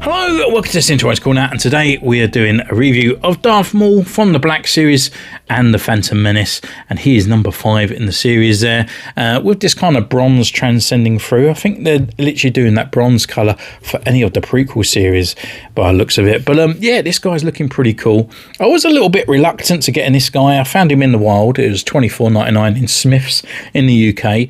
Hello, welcome to Centurion's Corner, and today we are doing a review of Darth Maul from the Black series and the Phantom Menace, and he is number 5 in the series there, with this kind of bronze transcending through. I think they're literally doing that bronze colour for any of the prequel series by the looks of it, but yeah, this guy's looking pretty cool. I was a little bit reluctant to getting this guy. I found him in the wild. It was $24.99 in Smiths in the UK,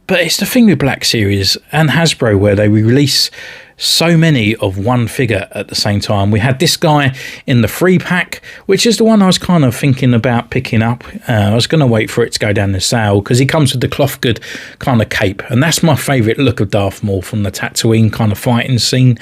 but it's the thing with Black series and Hasbro where they release so many of one figure at the same time. We had this guy in the free pack, which is the one I was kind of thinking about picking up. I was going to wait for it to go down the sale because he comes with the cloth good kind of cape, and that's my favourite look of Darth Maul from the Tatooine kind of fighting scene.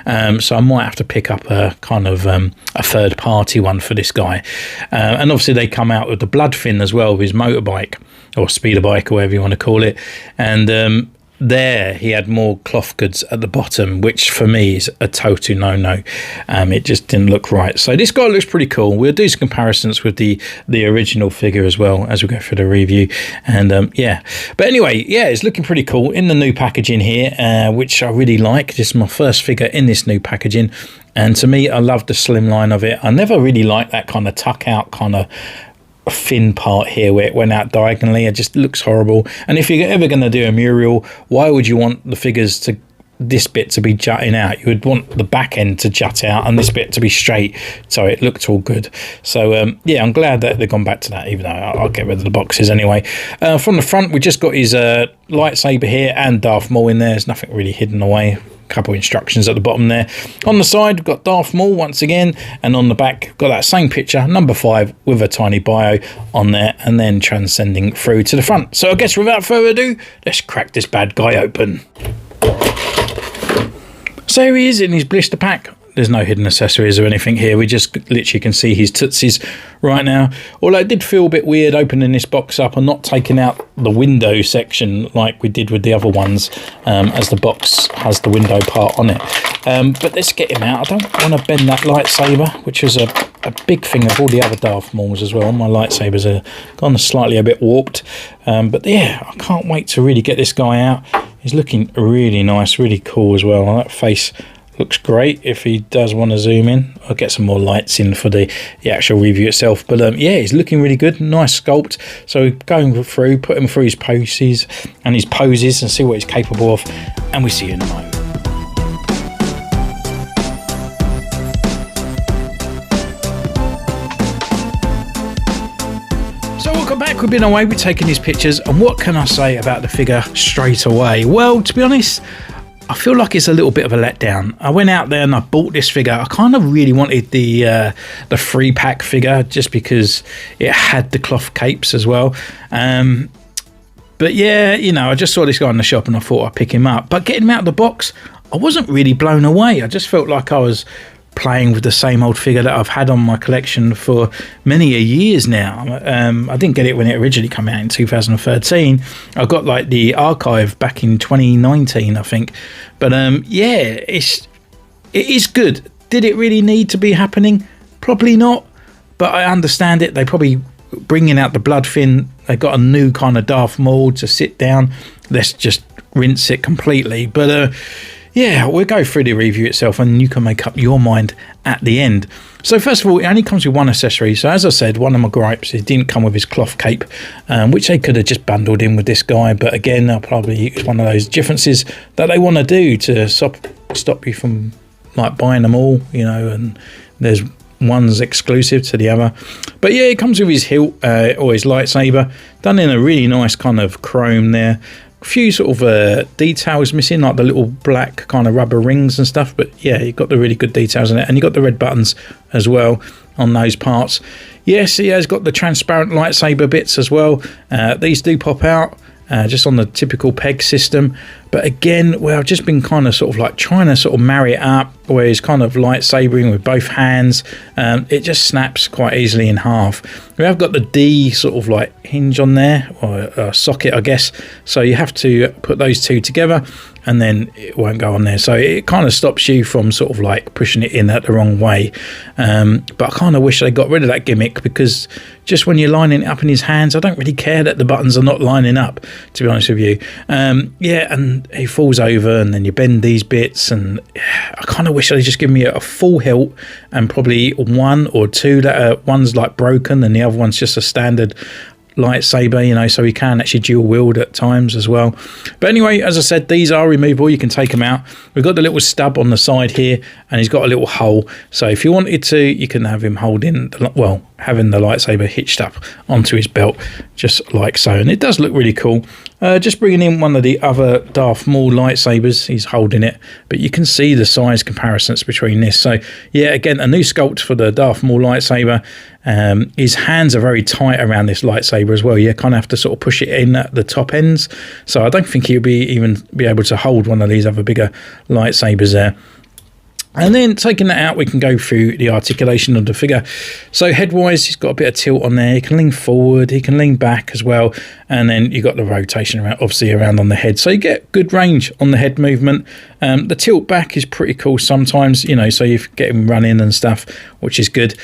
So I might have to pick up a kind of a third party one for this guy. And obviously they come out with the blood fin as well with his motorbike or speeder bike or whatever you want to call it, and there he had more cloth goods at the bottom, which for me is a total no-no. It just didn't look right. So this guy looks pretty cool. We'll do some comparisons with the original figure as well as we go through the review, and yeah, but anyway, yeah, it's looking pretty cool in the new packaging here, which I really like. This is my first figure in this new packaging, and to me, I love the slimline of it. I never really liked that kind of tuck out kind of thin part here where it went out diagonally. It just looks horrible. And if you're ever going to do a mural, why would you want the figures to this bit to be jutting out? You would want the back end to jut out and this bit to be straight, so it looked all good. So yeah, I'm glad that they've gone back to that, even though I'll get rid of the boxes anyway. From the front, we just got his lightsaber here and Darth Maul in there. There's nothing really hidden away. Couple instructions at the bottom there. On the side, we've got Darth Maul once again, and on the back got that same picture, number 5, with a tiny bio on there, and then transcending through to the front. So I guess without further ado, let's crack this bad guy open. So here he is in his blister pack. There's no hidden accessories or anything here. We just literally can see his tootsies right now. Although it did feel a bit weird opening this box up and not taking out the window section like we did with the other ones, as the box has the window part on it. But let's get him out. I don't want to bend that lightsaber, which is a big thing of all the other Darth Mauls as well. My lightsabers are gone slightly a bit warped. But yeah, I can't wait to really get this guy out. He's looking really nice, really cool as well. That face looks great. If he does want to zoom in, I'll get some more lights in for the actual review itself. But yeah, he's looking really good. Nice sculpt. So going through, put him through his poses and see what he's capable of. And we see you in a moment. Welcome back. We've been away, we've taken these pictures, and what can I say about the figure straight away? Well, to be honest, I feel like it's a little bit of a letdown. I went out there and I bought this figure. I kind of really wanted the free pack figure just because it had the cloth capes as well. But yeah, you know, I just saw this guy in the shop and I thought I'd pick him up. But getting him out of the box, I wasn't really blown away. I just felt like I was playing with the same old figure that I've had on my collection for many a years now. I didn't get it when it originally came out in 2013. I got like the archive back in 2019, I think. But yeah, it is good. Did it really need to be happening? Probably not, but I understand it. They probably bringing out the blood fin. They got a new kind of Darth Maul to sit down. Let's just rinse it completely. But yeah, we'll go through the review itself and you can make up your mind at the end. So first of all, it only comes with one accessory. So as I said, one of my gripes, it didn't come with his cloth cape, which they could have just bundled in with this guy. But again, they'll probably use one of those differences that they want to do to stop you from like buying them all, you know, and there's one's exclusive to the other. But yeah, it comes with his hilt or his lightsaber, done in a really nice kind of chrome there. Few sort of details missing, like the little black kind of rubber rings and stuff, but yeah, you got the really good details in it, and you got the red buttons as well on those parts. Yes, he has got the transparent lightsaber bits as well. These do pop out just on the typical peg system, but again, well, I've just been kind of sort of like trying to sort of marry it up where he's kind of lightsabering with both hands. It just snaps quite easily in half. We have got the D sort of like hinge on there, or socket I guess, so you have to put those two together and then it won't go on there, so it kind of stops you from sort of like pushing it in the wrong way. But I kind of wish they got rid of that gimmick, because just when you're lining it up in his hands, I don't really care that the buttons are not lining up, to be honest with you. Yeah, and he falls over, and then you bend these bits, and I kind of wish they'd just give me a full hilt and probably one or two that one's like broken and the other one's just a standard lightsaber, you know, so he can actually dual wield at times as well. But anyway, as I said, these are removable. You can take them out. We've got the little stub on the side here, and he's got a little hole, so if you wanted to, you can have him holding having the lightsaber hitched up onto his belt, just like so, and it does look really cool. Just bringing in one of the other Darth Maul lightsabers, he's holding it, but you can see the size comparisons between this. So yeah, again, a new sculpt for the Darth Maul lightsaber. His hands are very tight around this lightsaber as well. You kind of have to sort of push it in at the top ends, so I don't think he'll be able to hold one of these other bigger lightsabers there. And then taking that out, we can go through the articulation of the figure. So head-wise, he's got a bit of tilt on there. He can lean forward, he can lean back as well. And then you've got the rotation around, obviously around on the head. So you get good range on the head movement. The tilt back is pretty cool sometimes, you know, so you get him running and stuff, which is good.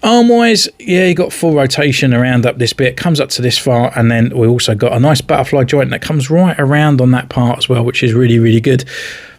Arm-wise, yeah, you got full rotation around up this bit, comes up to this far, and then we also got a nice butterfly joint that comes right around on that part as well, which is really, really good.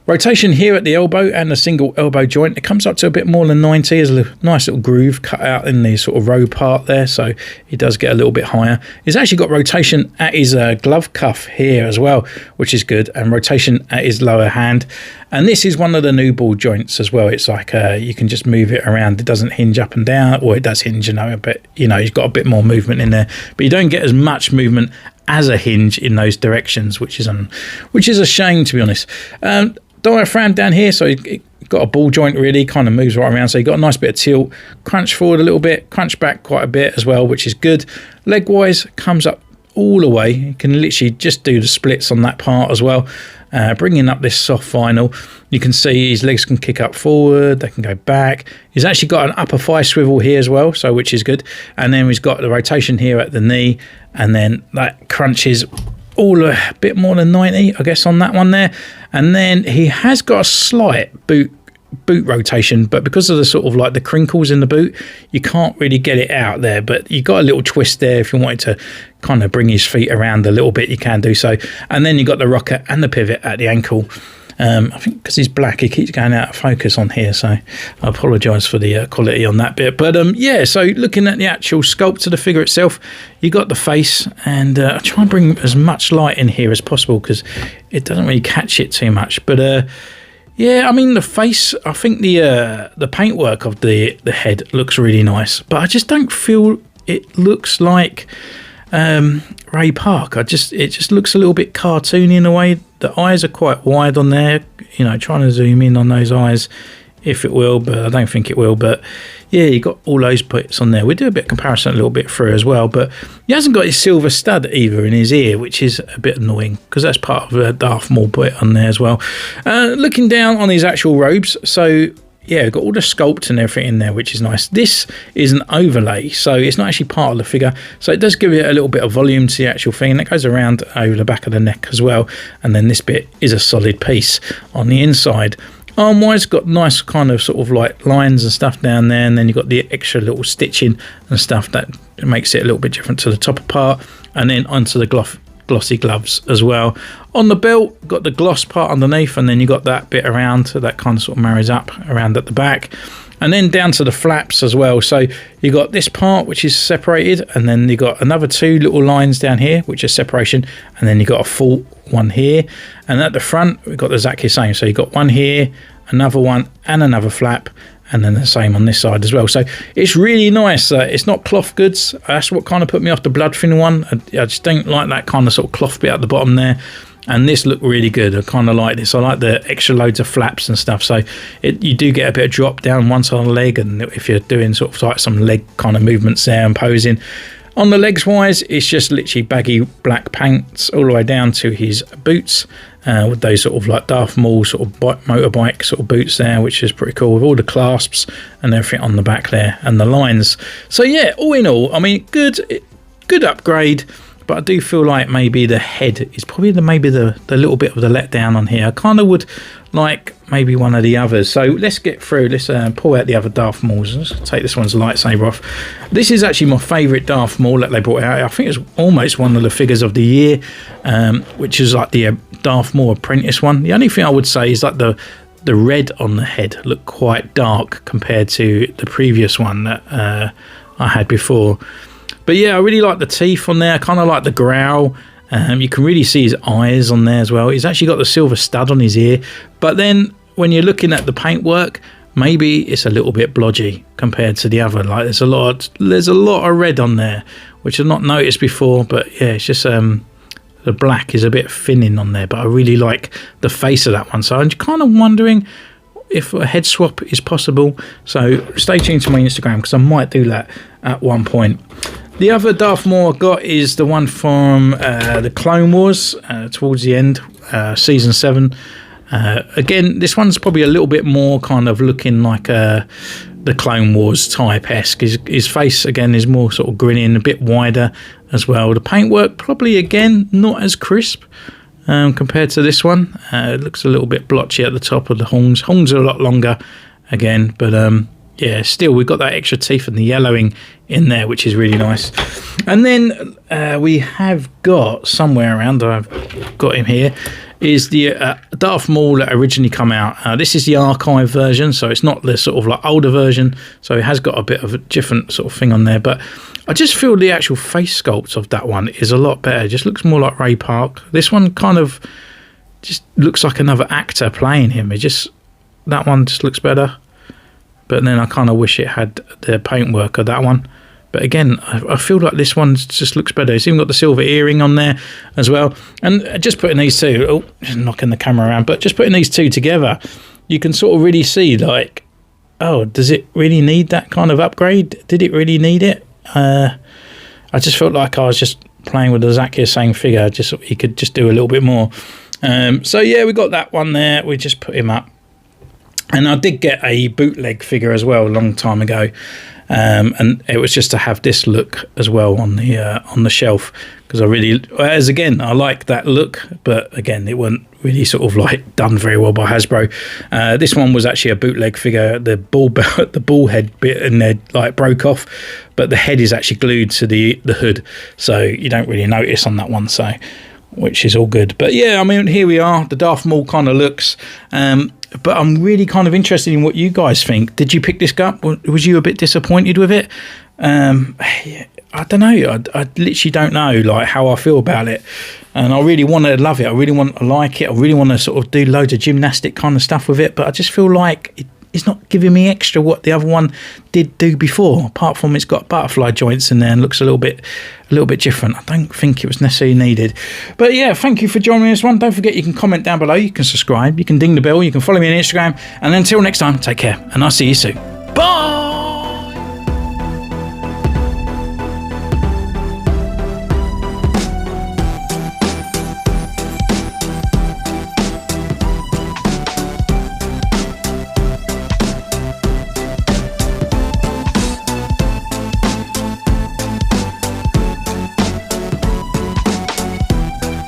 Rotation here at the elbow and the single elbow joint, it comes up to a bit more than 90. There's a nice little groove cut out in the sort of row part there, so he does get a little bit higher. He's actually got rotation at his glove cuff here as well, which is good, and rotation at his lower hand. And this is one of the new ball joints as well. It's like you can just move it around. It doesn't hinge up and down, or it does hinge, you know, but you know, he's got a bit more movement in there, but you don't get as much movement as a hinge in those directions, which is a shame, to be honest. Diaphragm down here, so it got a ball joint, really kind of moves right around, so you got a nice bit of tilt, crunch forward a little bit, crunch back quite a bit as well, which is good. Leg wise, comes up all the way. You can literally just do the splits on that part as well. Bringing up this soft vinyl, you can see his legs can kick up forward, they can go back. He's actually got an upper thigh swivel here as well, so which is good. And then he's got the rotation here at the knee, and then that crunches all a bit more than 90, I guess, on that one there. And then he has got a slight boot rotation, but because of the sort of like the crinkles in the boot, you can't really get it out there, but you got a little twist there. If you wanted to kind of bring his feet around a little bit, you can do so. And then you got the rocker and the pivot at the ankle. I think because he's black, he keeps going out of focus on here, so I apologise for the quality on that bit. But yeah, so looking at the actual sculpt of the figure itself, you got the face, and I try and bring as much light in here as possible because it doesn't really catch it too much. But yeah, I mean, the face, I think the paintwork of the head looks really nice, but I just don't feel it looks like Ray Park. It just looks a little bit cartoony in a way. The eyes are quite wide on there, you know, trying to zoom in on those eyes if it will, but I don't think it will. But yeah, you got all those bits on there. We do a bit of comparison a little bit through as well, but he hasn't got his silver stud either in his ear, which is a bit annoying because that's part of a Darth Maul bit on there as well. Looking down on his actual robes, so yeah, got all the sculpt and everything in there, which is nice. This is an overlay, so it's not actually part of the figure, so it does give it a little bit of volume to the actual thing, and it goes around over the back of the neck as well. And then this bit is a solid piece on the inside. Arm-wise, got nice kind of sort of like lines and stuff down there, and then you've got the extra little stitching and stuff that makes it a little bit different to the top part, and then onto the glossy gloves as well. On the belt, got the gloss part underneath, and then you got that bit around, so that kind of sort of marries up around at the back, and then down to the flaps as well. So you got this part which is separated, and then you got another two little lines down here which is separation, and then you got a full one here, and at the front we've got exactly the same. So you got one here, another one, and another flap, and then the same on this side as well. So it's really nice. It's not cloth goods. That's what kind of put me off the blood thin one. I just don't like that kind of sort of cloth bit at the bottom there. And this looked really good. I kind of like this. I like the extra loads of flaps and stuff. So you do get a bit of drop down one side of the leg, and if you're doing sort of like some leg kind of movements there and posing. On the legs wise, it's just literally baggy black pants all the way down to his boots, with those sort of like Darth Maul sort of motorbike sort of boots there, which is pretty cool, with all the clasps and everything on the back there and the lines. So yeah, all in all, I mean, good upgrade but I do feel like maybe the head is probably the little bit of the letdown on here. I kind of would like maybe one of the others. So let's get through. Let's pull out the other Darth Mauls. Let's take this one's lightsaber off. This is actually my favourite Darth Maul that they brought out. I think it's almost one of the figures of the year, which is like the Darth Maul Apprentice one. The only thing I would say is like the red on the head looked quite dark compared to the previous one that I had before. But yeah, I really like the teeth on there. I kind of like the growl. You can really see his eyes on there as well. He's actually got the silver stud on his ear. But then when you're looking at the paintwork, maybe it's a little bit blodgy compared to the other. Like there's a lot of red on there, which I've not noticed before. But yeah, it's just the black is a bit thinning on there. But I really like the face of that one. So I'm kind of wondering if a head swap is possible. So stay tuned to my Instagram because I might do that at one point. The other Darth Maul I got is the one from the Clone Wars towards the end, season 7. Again, this one's probably a little bit more kind of looking like the Clone Wars type-esque. His face, again, is more sort of grinning, a bit wider as well. The paintwork probably, again, not as crisp compared to this one. It looks a little bit blotchy at the top of the horns. Horns are a lot longer, again, but yeah, still we've got that extra teeth and the yellowing in there, which is really nice. And then we have got somewhere around, I've got him here, is the Darth Maul that originally come out. This is the archive version, so it's not the sort of like older version, so it has got a bit of a different sort of thing on there. But I just feel the actual face sculpt of that one is a lot better. It just looks more like Ray Park. This one kind of just looks like another actor playing him. That one just looks better. But then I kind of wish it had the paintwork of that one. But again, I feel like this one just looks better. It's even got the silver earring on there as well. And just putting these two, just knocking the camera around, but just putting these two together, you can sort of really see like, oh, does it really need that kind of upgrade? Did it really need it? I just felt like I was just playing with exactly the same figure. Just he could just do a little bit more. So yeah, we got that one there. We just put him up. And I did get a bootleg figure as well a long time ago, and it was just to have this look as well on the shelf because I like that look, but again it wasn't really sort of like done very well by Hasbro. This one was actually a bootleg figure. The ball head bit in there like broke off, but the head is actually glued to the hood, so you don't really notice on that one. So. Which is all good. But yeah, I mean, here we are. The Darth Maul kind of looks. But I'm really kind of interested in what you guys think. Did you pick this up? Was you a bit disappointed with it? I don't know. I literally don't know like how I feel about it. And I really want to love it. I really want to like it. I really want to sort of do loads of gymnastic kind of stuff with it. But I just feel like it's not giving me extra what the other one did do before, apart from it's got butterfly joints in there and looks a little bit different. I don't think it was necessarily needed. But yeah, thank you for joining me this one. Don't forget you can comment down below, you can subscribe, you can ding the bell, you can follow me on Instagram, and until next time, take care and I'll see you soon. Bye.